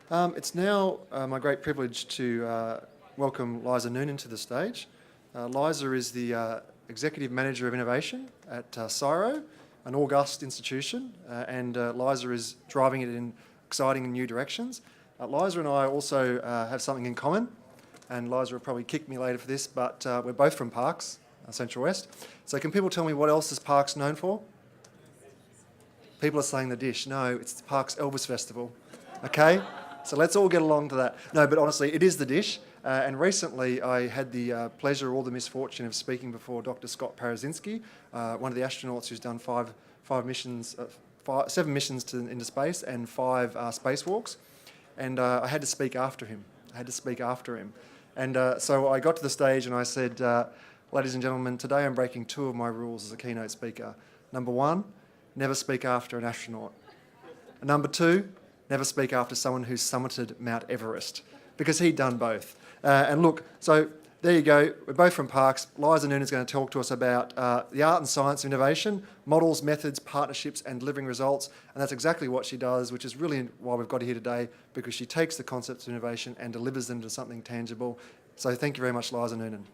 It's now my great privilege to welcome Liza Noonan to the stage. Liza is the Executive Manager of Innovation at CSIRO, an august institution, and Liza is driving it in exciting and new directions. Liza and I also have something in common, and Liza will probably kick me later for this, but we're both from Parkes, Central West. So can people tell me what else is Parkes known for? People are saying the dish. No, it's the Parkes Elvis Festival. Okay? So let's all get along to that. No, but honestly, it is the dish. And recently I had the pleasure or the misfortune of speaking before Dr. Scott Parazinski, one of the astronauts who's done seven missions into space and 5 spacewalks. And I had to speak after him. And so I got to the stage and I said, ladies and gentlemen, today I'm breaking 2 of my rules as a keynote speaker. Number 1, never speak after an astronaut. And number 2, never speak after someone who's summited Mount Everest, because he'd done both. And look, so there you go. We're both from Parkes. Liza Noonan is going to talk to us about the art and science of innovation, models, methods, partnerships, and delivering results. And that's exactly what she does, which is really why we've got her here today, because she takes the concepts of innovation and delivers them to something tangible. So thank you very much, Liza Noonan.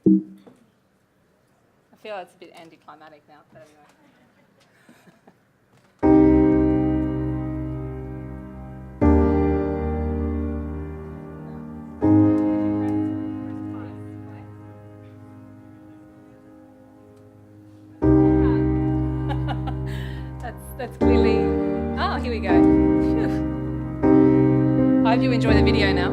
I feel it's a bit anticlimactic now, but anyway. That's clearly... Oh, here we go. Phew. I hope you enjoy the video now.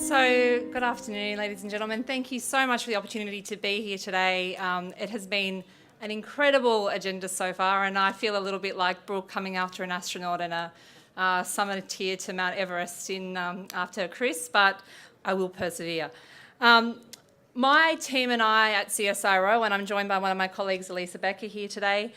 So, good afternoon, ladies and gentlemen. Thank you so much for the opportunity to be here today. It has been an incredible agenda so far, and I feel a little bit like Brooke coming after an astronaut and a summiteer to Mount Everest after Chris, but I will persevere. My team and I at CSIRO, and I'm joined by one of my colleagues, Elisa Becker, here today,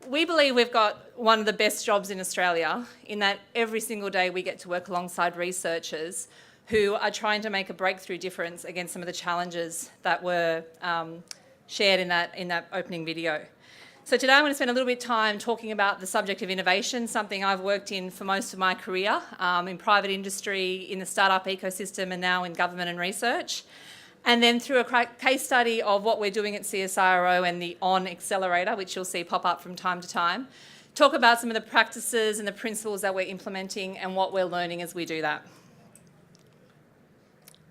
we believe we've got one of the best jobs in Australia in that every single day we get to work alongside researchers who are trying to make a breakthrough difference against some of the challenges that were shared in that opening video. So today I'm going to spend a little bit of time talking about the subject of innovation, something I've worked in for most of my career, in private industry, in the startup ecosystem, and now in government and research. And then through a case study of what we're doing at CSIRO and the ON Accelerator, which you'll see pop up from time to time, talk about some of the practices and the principles that we're implementing and what we're learning as we do that.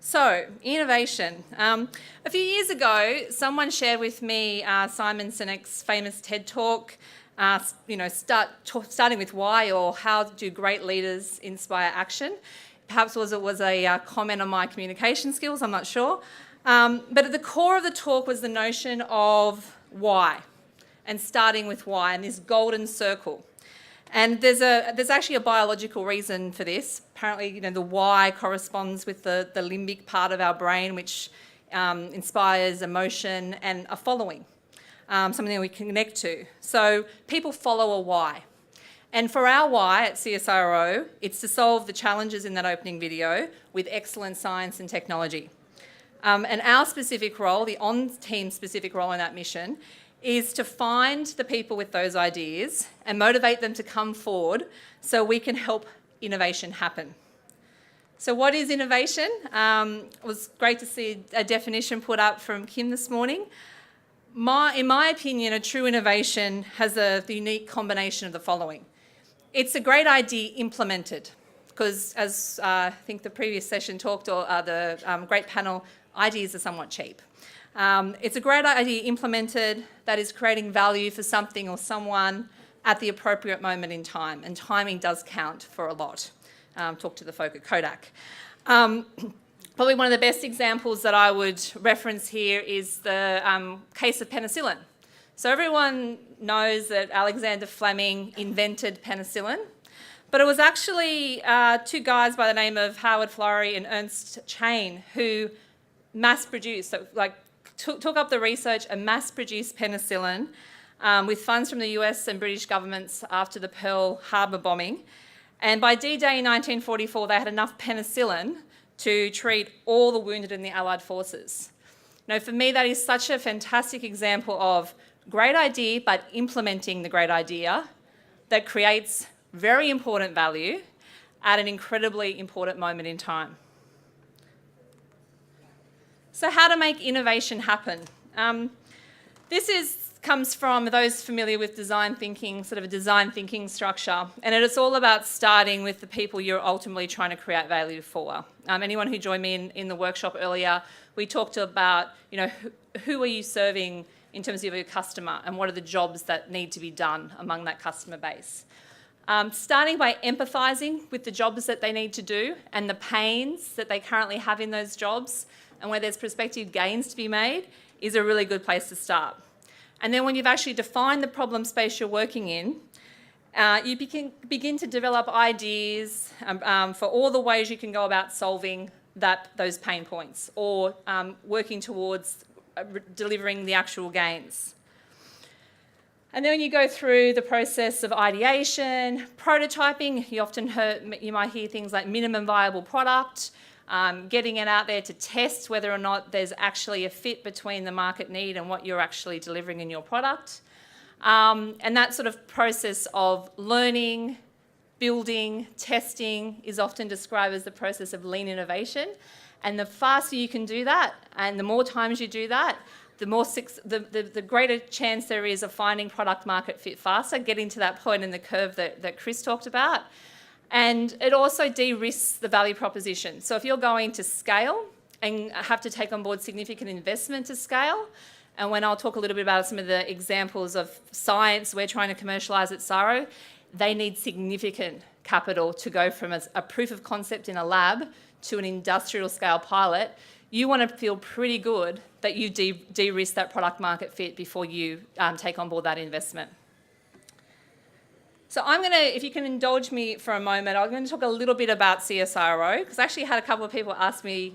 So, innovation. A few years ago, someone shared with me Simon Sinek's famous TED Talk, starting with why, or how do great leaders inspire action. Perhaps it was a comment on my communication skills, I'm not sure. But at the core of the talk was the notion of why, and starting with why, and this golden circle. And there's actually a biological reason for this. Apparently, the why corresponds with the limbic part of our brain, which inspires emotion and a following, something that we connect to. So people follow a why. And for our why at CSIRO, it's to solve the challenges in that opening video with excellent science and technology. And our specific role, the ON team's specific role in that mission, is to find the people with those ideas and motivate them to come forward so we can help innovation happen. So what is innovation? It was great to see a definition put up from Kim this morning. In my opinion, a true innovation has the unique combination of the following. It's a great idea implemented, because as I think the previous session talked, or the great panel, ideas are somewhat cheap. It's a great idea implemented that is creating value for something or someone at the appropriate moment in time, and timing does count for a lot. Talk to the folk at Kodak. Probably one of the best examples that I would reference here is the case of penicillin. So everyone knows that Alexander Fleming invented penicillin, but it was actually two guys by the name of Howard Florey and Ernst Chain who mass-produced, took up the research and mass-produced penicillin with funds from the US and British governments after the Pearl Harbor bombing. And by D-Day in 1944, they had enough penicillin to treat all the wounded in the Allied forces. Now, for me, that is such a fantastic example of great idea, but implementing the great idea that creates very important value at an incredibly important moment in time. So how to make innovation happen? This comes from those familiar with design thinking, sort of a design thinking structure, and it is all about starting with the people you're ultimately trying to create value for. Anyone who joined me in the workshop earlier, we talked about, who are you serving in terms of your customer and what are the jobs that need to be done among that customer base. Starting by empathising with the jobs that they need to do and the pains that they currently have in those jobs and where there's prospective gains to be made is a really good place to start. And then when you've actually defined the problem space you're working in, you begin to develop ideas for all the ways you can go about solving those pain points or working towards delivering the actual gains. And then when you go through the process of ideation, prototyping, you might hear things like minimum viable product, getting it out there to test whether or not there's actually a fit between the market need and what you're actually delivering in your product. And that sort of process of learning, building, testing is often described as the process of lean innovation. And the faster you can do that, and the more times you do that, the greater chance there is of finding product market fit faster, getting to that point in the curve that Chris talked about. And it also de-risks the value proposition. So if you're going to scale and have to take on board significant investment to scale, and when I'll talk a little bit about some of the examples of science we're trying to commercialise at CSIRO, they need significant capital to go from a proof of concept in a lab to an industrial scale pilot, you want to feel pretty good that you de-risk that product market fit before you take on board that investment. So I'm going to, if you can indulge me for a moment, I'm going to talk a little bit about CSIRO, because I actually had a couple of people ask me,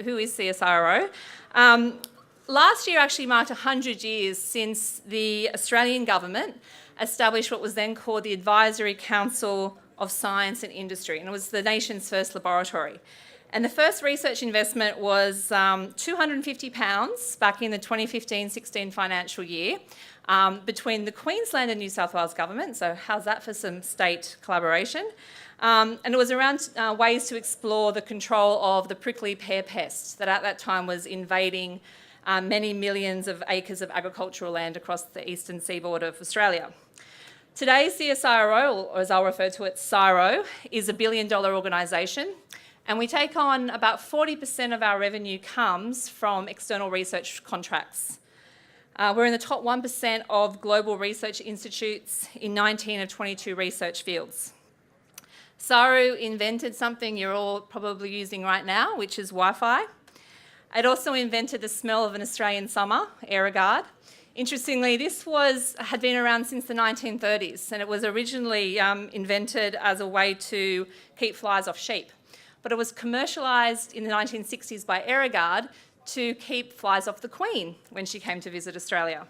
who is CSIRO? Last year actually marked 100 years since the Australian government established what was then called the Advisory Council of Science and Industry, and it was the nation's first laboratory. And the first research investment was £250 back in the 2015-16 financial year between the Queensland and New South Wales government. So how's that for some state collaboration? And it was around ways to explore the control of the prickly pear pest that at that time was invading many millions of acres of agricultural land across the eastern seaboard of Australia. Today, CSIRO, or as I'll refer to it, CSIRO, is a $1 billion organisation. And we take on about 40% of our revenue comes from external research contracts. We're in the top 1% of global research institutes in 19 of 22 research fields. CSIRO invented something you're all probably using right now, which is Wi-Fi. It also invented the smell of an Australian summer, Aerogard. Interestingly, this had been around since the 1930s, and it was originally invented as a way to keep flies off sheep. But it was commercialised in the 1960s by Aerogard to keep flies off the Queen when she came to visit Australia.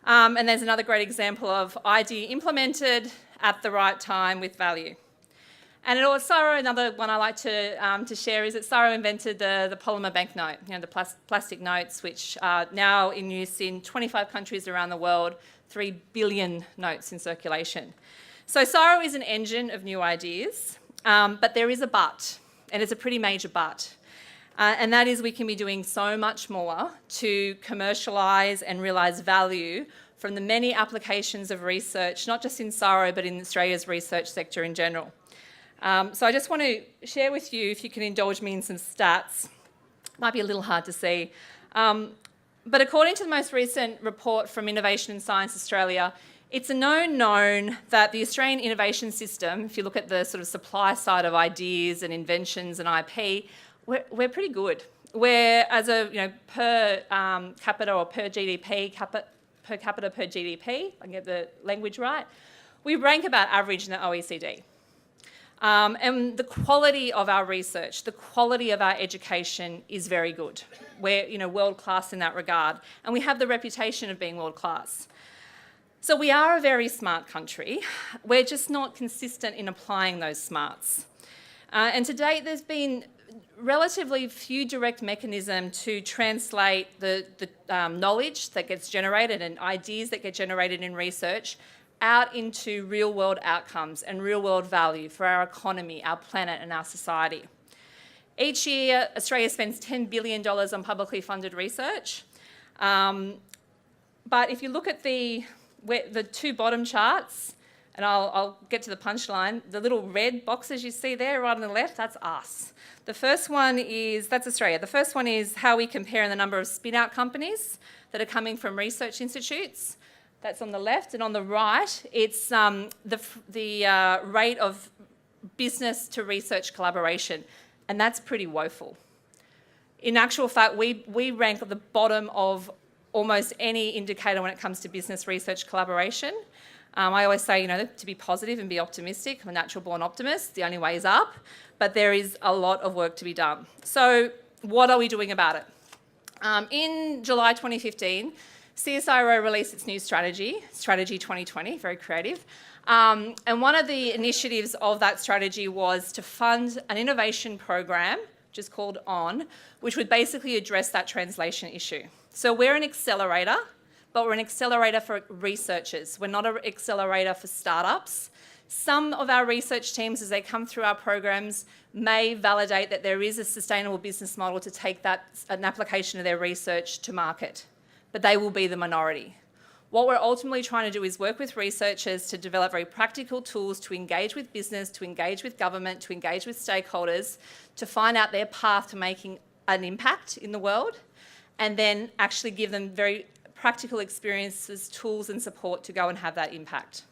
And there's another great example of idea implemented at the right time with value. And it also, another one I like to share is that CSIRO invented the polymer banknote, the plastic notes, which are now in use in 25 countries around the world, 3 billion notes in circulation. So CSIRO is an engine of new ideas, but there is a but. And it's a pretty major but. And that is we can be doing so much more to commercialise and realise value from the many applications of research, not just in CSIRO, but in Australia's research sector in general. So I just want to share with you, if you can indulge me in some stats. Might be a little hard to see. But according to the most recent report from Innovation and Science Australia, it's a known that the Australian innovation system, if you look at the sort of supply side of ideas and inventions and IP, we're pretty good. We're, as a, per capita or per GDP, per capita per GDP, I can get the language right, we rank about average in the OECD. And the quality of our research, the quality of our education is very good. We're, world class in that regard, and we have the reputation of being world class. So we are a very smart country. We're just not consistent in applying those smarts. And to date, there's been relatively few direct mechanism to translate the knowledge that gets generated and ideas that get generated in research out into real-world outcomes and real-world value for our economy, our planet and our society. Each year, Australia spends $10 billion on publicly funded research. But if you look at the two bottom charts, and I'll get to the punchline, the little red boxes you see there right on the left, that's us. The first one that's Australia. The first one is how we compare in the number of spin-out companies that are coming from research institutes. That's on the left, and on the right, it's the rate of business to research collaboration, and that's pretty woeful. In actual fact, we rank at the bottom of almost any indicator when it comes to business research collaboration. I always say, to be positive and be optimistic. I'm a natural-born optimist. The only way is up, but there is a lot of work to be done. So what are we doing about it? In July 2015, CSIRO released its new strategy, Strategy 2020, very creative. And one of the initiatives of that strategy was to fund an innovation program, which is called ON, which would basically address that translation issue. So we're an accelerator, but we're an accelerator for researchers. We're not an accelerator for startups. Some of our research teams, as they come through our programs, may validate that there is a sustainable business model to take an application of their research to market, but they will be the minority. What we're ultimately trying to do is work with researchers to develop very practical tools to engage with business, to engage with government, to engage with stakeholders, to find out their path to making an impact in the world, and then actually give them very practical experiences, tools and support to go and have that impact.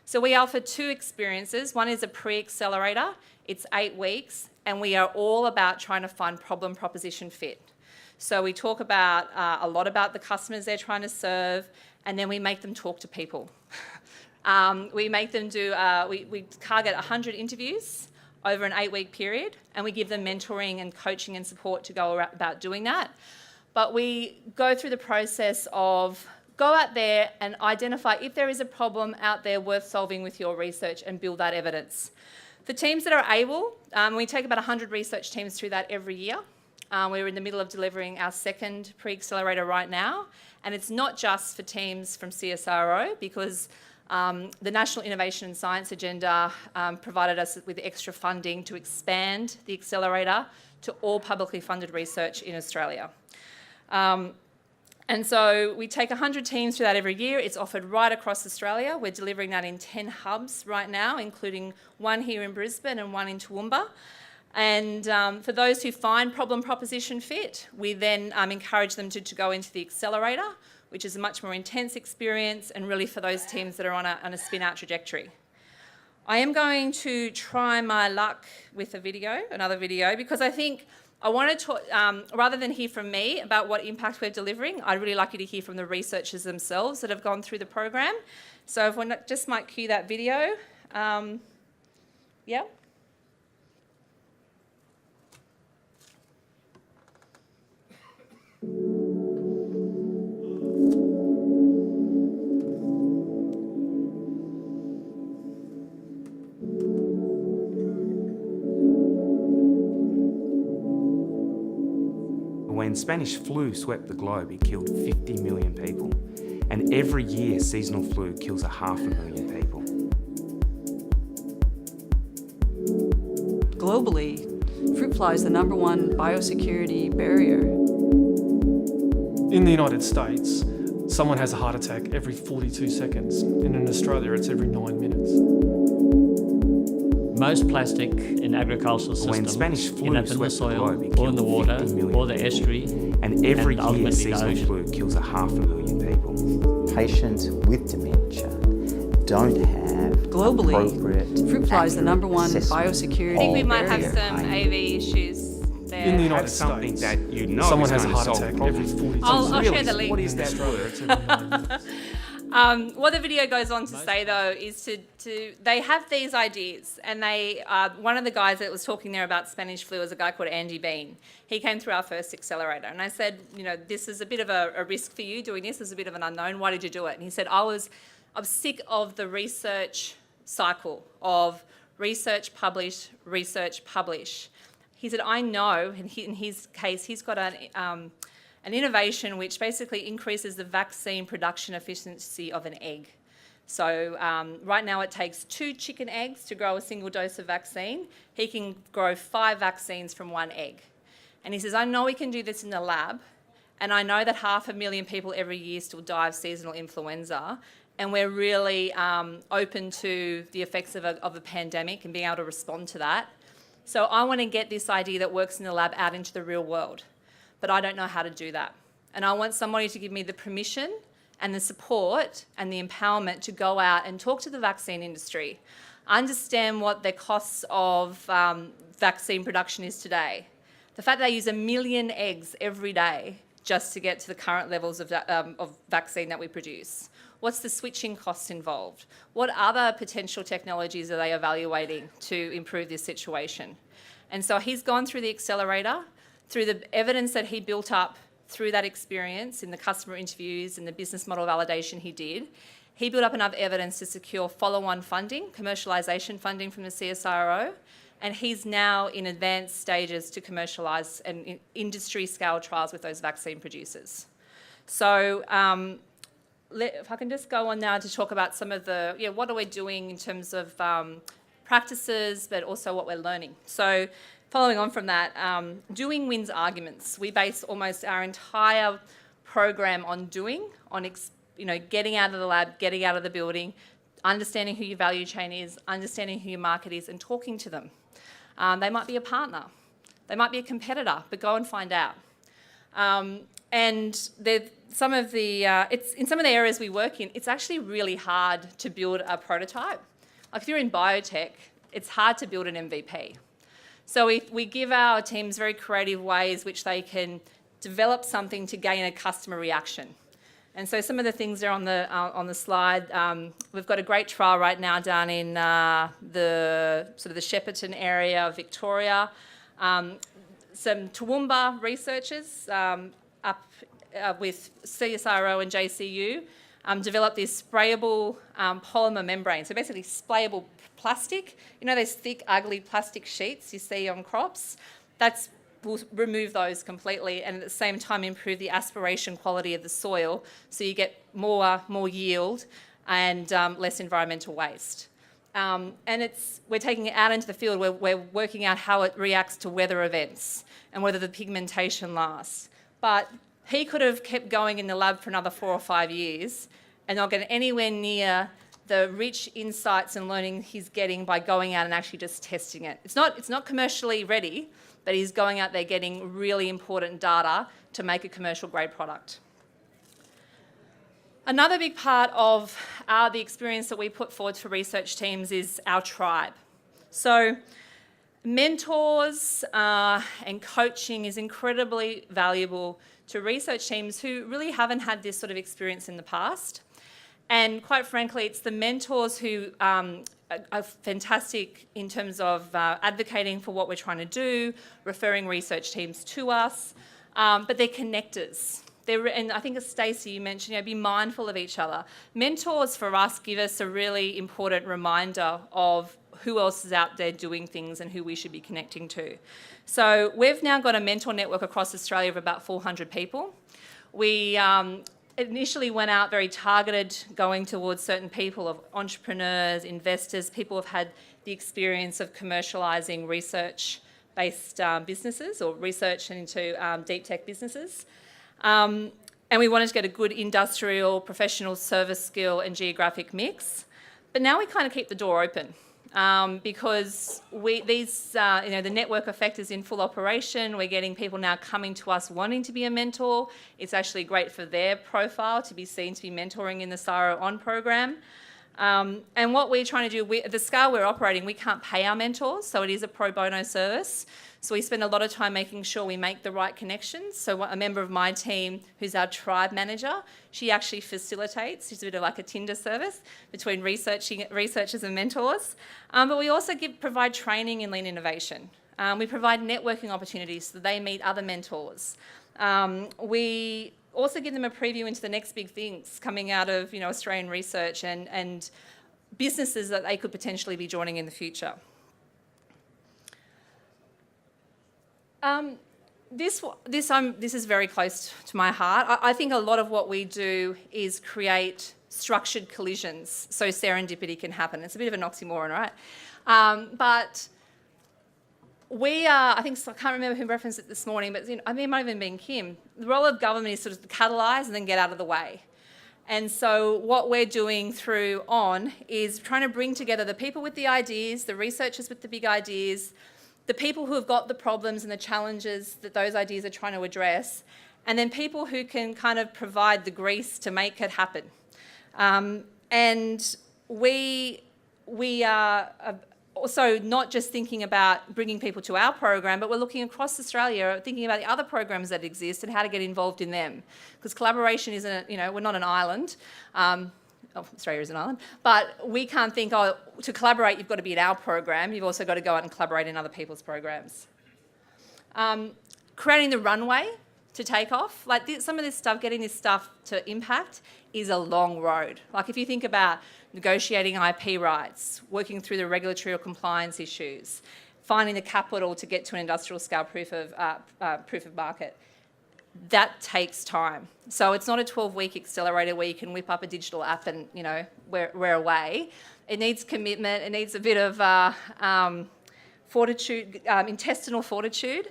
So we offer 2 experiences. One is a pre-accelerator. It's 8 weeks, and we are all about trying to find problem proposition fit. So we talk about a lot about the customers they're trying to serve, and then we make them talk to people. We make them do, we target 100 interviews over an 8-week period, and we give them mentoring and coaching and support to go about doing that. But we go through the process of go out there and identify if there is a problem out there worth solving with your research and build that evidence. For teams that are able, we take about 100 research teams through that every year. We're in the middle of delivering our 2nd pre-accelerator right now, and it's not just for teams from CSIRO, because the National Innovation and Science Agenda provided us with extra funding to expand the accelerator to all publicly funded research in Australia. And so we take 100 teams through that every year. It's offered right across Australia. We're delivering that in 10 hubs right now, including one here in Brisbane and one in Toowoomba. And for those who find problem proposition fit, we then encourage them to go into the accelerator, which is a much more intense experience, and really for those teams that are on a spin-out trajectory. I am going to try my luck with another video, because I think I want to talk, rather than hear from me about what impact we're delivering, I'd really like you to hear from the researchers themselves that have gone through the program. So if we just might cue that video. Yeah. When Spanish flu swept the globe, it killed 50 million people. And every year, seasonal flu kills 500,000 people. Globally, fruit fly is the #1 biosecurity barrier. In the United States, someone has a heart attack every 42 seconds, and in Australia it's every 9 minutes. Most plastic in agricultural When systems Spanish flu end up in the swept the soil, globe, it or in the killed water, 50 million or the estuary, And every and year, ultimately the seasonal ocean. flu kills 500,000 people. Patients with dementia don't have Globally, appropriate fruit fly is the accurate #1 assessment biosecurity I think we of might have their some pain. AV issues there. In the United Have something States, that you know someone is has a going to heart solve attack every problems. 42 I'll seconds. share the link. What is In that Australia, word? it's every 9 minutes. What the video goes on to say, though, is to they have these ideas, and they one of the guys that was talking there about Spanish flu is a guy called Andy Bean. He came through our first accelerator, and I said, this is a bit of a risk for you doing this. This is a bit of an unknown. Why did you do it? And he said, I'm sick of the research cycle of research, publish, research, publish. He said, I know, and in his case, he's got an innovation which basically increases the vaccine production efficiency of an egg. So right now it takes 2 chicken eggs to grow a single dose of vaccine. He can grow 5 vaccines from 1 egg. And he says, I know we can do this in the lab, and I know that 500,000 people every year still die of seasonal influenza, and we're really open to the effects of a pandemic and being able to respond to that. So I want to get this idea that works in the lab out into the real world, but I don't know how to do that. And I want somebody to give me the permission and the support and the empowerment to go out and talk to the vaccine industry, understand what their costs of vaccine production is today. The fact that they use 1 million eggs every day just to get to the current levels of vaccine that we produce. What's the switching costs involved? What other potential technologies are they evaluating to improve this situation? And so he's gone through the accelerator, through the evidence that he built up through that experience in the customer interviews and the business model validation he did. He built up enough evidence to secure follow-on funding, commercialisation funding from the CSIRO, and he's now in advanced stages to commercialise and industry-scale trials with those vaccine producers. So if I can just go on now to talk about some of the, what are we doing in terms of practices, but also what we're learning. So following on from that, doing wins arguments. We base almost our entire program on doing, on getting out of the lab, getting out of the building, understanding who your value chain is, understanding who your market is, and talking to them. They might be a partner, they might be a competitor, but go and find out. And some of the in some of the areas we work in, it's actually really hard to build a prototype. Like if you're in biotech, it's hard to build an MVP. So if we give our teams very creative ways which they can develop something to gain a customer reaction. And so some of the things are on the slide. We've got a great trial right now down in the Shepparton area of Victoria. Some Toowoomba researchers up with CSIRO and JCU developed this sprayable polymer membrane. So basically sprayable plastic. You know those thick, ugly plastic sheets you see on crops? We'll remove those completely and at the same time improve the aspiration quality of the soil so you get more yield and less environmental waste. And we're taking it out into the field. We're working out how it reacts to weather events and whether the pigmentation lasts. But he could have kept going in the lab for another 4 or 5 years and not get anywhere near the rich insights and learning he's getting by going out and actually just testing it. It's not commercially ready, but he's going out there getting really important data to make a commercial grade product. Another big part of the experience that we put forward for research teams is our tribe. So mentors and coaching is incredibly valuable to research teams who really haven't had this sort of experience in the past. And quite frankly, it's the mentors who are fantastic in terms of advocating for what we're trying to do, referring research teams to us, but they're connectors. And I think as Stacey, you mentioned, be mindful of each other. Mentors for us give us a really important reminder of who else is out there doing things and who we should be connecting to. So we've now got a mentor network across Australia of about 400 people. We initially went out very targeted, going towards certain people of entrepreneurs, investors, people who have had the experience of commercialising research-based businesses or research into deep tech businesses. And we wanted to get a good industrial, professional service skill and geographic mix. But now we kind of keep the door open because the network effect is in full operation. We're getting people now coming to us wanting to be a mentor. It's actually great for their profile to be seen to be mentoring in the CSIRO On program. And what we're trying to do, the scale we're operating, we can't pay our mentors, so it is a pro bono service. So we spend a lot of time making sure we make the right connections. So a member of my team, who's our tribe manager, she actually facilitates. She's a bit of like a Tinder service between researchers and mentors. But we also provide training in lean innovation. We provide networking opportunities so they meet other mentors. We also give them a preview into the next big things coming out of Australian research and businesses that they could potentially be joining in the future. This is very close to my heart. I think a lot of what we do is create structured collisions so serendipity can happen. It's a bit of an oxymoron, right? But we are, I can't remember who referenced it this morning, but it might have even been Kim. The role of government is sort of to catalyse and then get out of the way. And so what we're doing through On is trying to bring together the people with the ideas, the researchers with the big ideas, the people who have got the problems and the challenges that those ideas are trying to address, and then people who can kind of provide the grease to make it happen. And we are also not just thinking about bringing people to our program, but we're looking across Australia, thinking about the other programs that exist and how to get involved in them. Because collaboration isn't, we're not an island. Australia is an island, but we can't think, to collaborate, you've got to be in our program. You've also got to go out and collaborate in other people's programs. Creating the runway to take off, some of this stuff, getting this stuff to impact is a long road. Like if you think about negotiating IP rights, working through the regulatory or compliance issues, finding the capital to get to an industrial scale proof of market, that takes time. So it's not a 12-week accelerator where you can whip up a digital app and, we're away. It needs commitment. It needs a bit of fortitude, intestinal fortitude,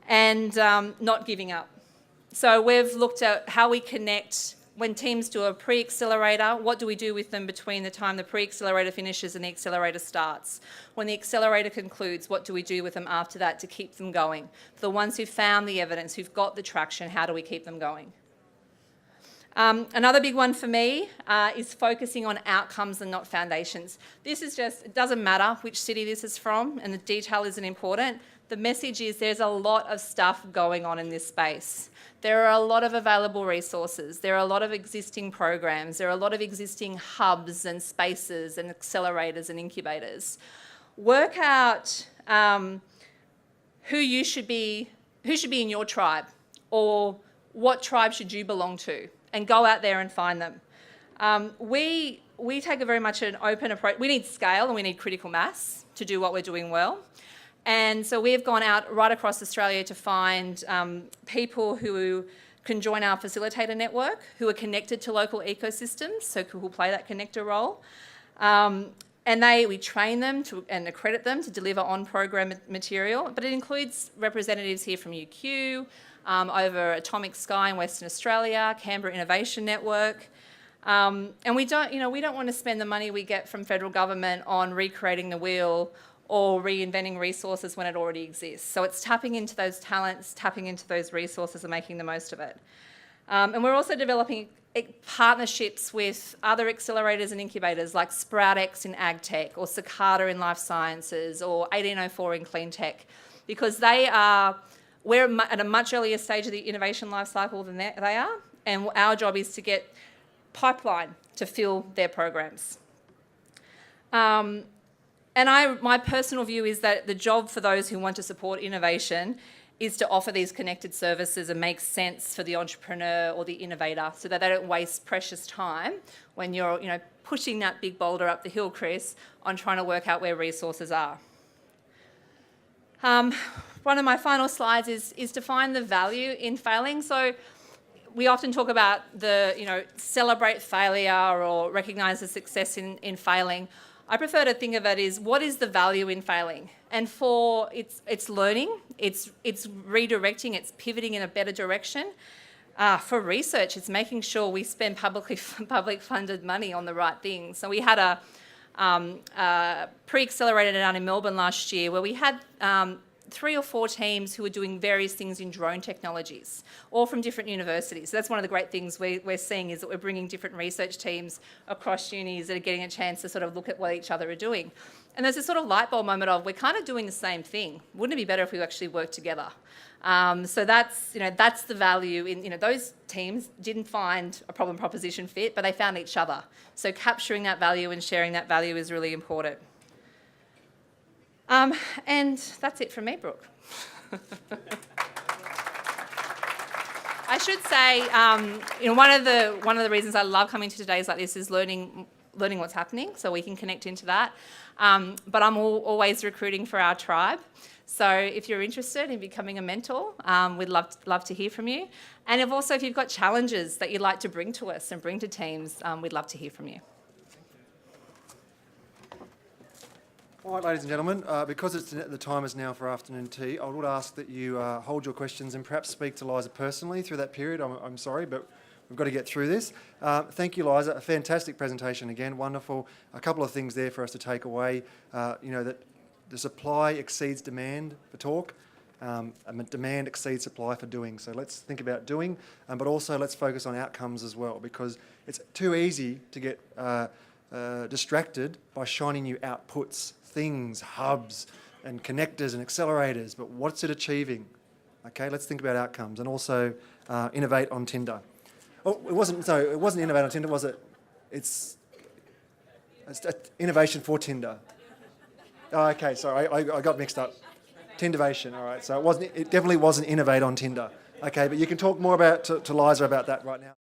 and not giving up. So we've looked at how we connect when teams do a pre-accelerator. What do we do with them between the time the pre-accelerator finishes and the accelerator starts? When the accelerator concludes, what do we do with them after that to keep them going? For the ones who've found the evidence, who've got the traction, how do we keep them going? Another big one for me is focusing on outcomes and not foundations. This is just, it doesn't matter which city this is from, and the detail isn't important. The message is there's a lot of stuff going on in this space. There are a lot of available resources. There are a lot of existing programs. There are a lot of existing hubs and spaces and accelerators and incubators. Work out who should be in your tribe, or what tribe should you belong to, and go out there and find them. We take a very much an open approach. We need scale and we need critical mass to do what we're doing well. And so we've gone out right across Australia to find people who can join our facilitator network, who are connected to local ecosystems, so who will play that connector role. And we train them and accredit them to deliver on-program material, but it includes representatives here from UQ, over Atomic Sky in Western Australia, Canberra Innovation Network. And we don't want to spend the money we get from federal government on recreating the wheel or reinventing resources when it already exists. So it's tapping into those talents, tapping into those resources and making the most of it. And we're also developing partnerships with other accelerators and incubators like SproutX in ag tech, or Cicada in life sciences, or 1804 in clean tech, because we're at a much earlier stage of the innovation life cycle than they are, and our job is to get pipeline to fill their programs. And my personal view is that the job for those who want to support innovation is to offer these connected services and make sense for the entrepreneur or the innovator, so that they don't waste precious time when you're pushing that big boulder up the hill, Chris, on trying to work out where resources are. One of my final slides is to find the value in failing. So we often talk about celebrate failure or recognise the success in failing. I prefer to think of it as, what is the value in failing? And it's learning, it's redirecting, it's pivoting in a better direction. For research, it's making sure we spend public funded money on the right things. So we had a pre-accelerator down in Melbourne last year where we had 3 or 4 teams who were doing various things in drone technologies, all from different universities. So that's one of the great things we're seeing, is that we're bringing different research teams across unis that are getting a chance to sort of look at what each other are doing. And there's this sort of light bulb moment of, we're kind of doing the same thing. Wouldn't it be better if we actually worked together? So that's the value in, those teams didn't find a problem proposition fit, but they found each other. So capturing that value and sharing that value is really important. And that's it from me, Brooke. I should say, one of the reasons I love coming to today's like this is learning what's happening, so we can connect into that. But I'm always recruiting for our tribe. So if you're interested in becoming a mentor, we'd love to hear from you. And if you've got challenges that you'd like to bring to us and bring to teams, we'd love to hear from you. All right, ladies and gentlemen, because the time is now for afternoon tea, I would ask that you hold your questions and perhaps speak to Liza personally through that period. I'm sorry, but we've got to get through this. Thank you, Liza. A fantastic presentation again, wonderful. A couple of things there for us to take away. That the supply exceeds demand for talk, and demand exceeds supply for doing. So let's think about doing, but also let's focus on outcomes as well, because it's too easy to get distracted by shiny new outputs, things, hubs and connectors and accelerators, but what's it achieving? Okay, let's think about outcomes, and also innovate on Tinder. Oh, it wasn't innovate on Tinder, was it? It's innovation for Tinder. Oh, okay, sorry, I got mixed up. Tindovation, all right. So it definitely wasn't innovate on Tinder. Okay, but you can talk more to Liza about that right now.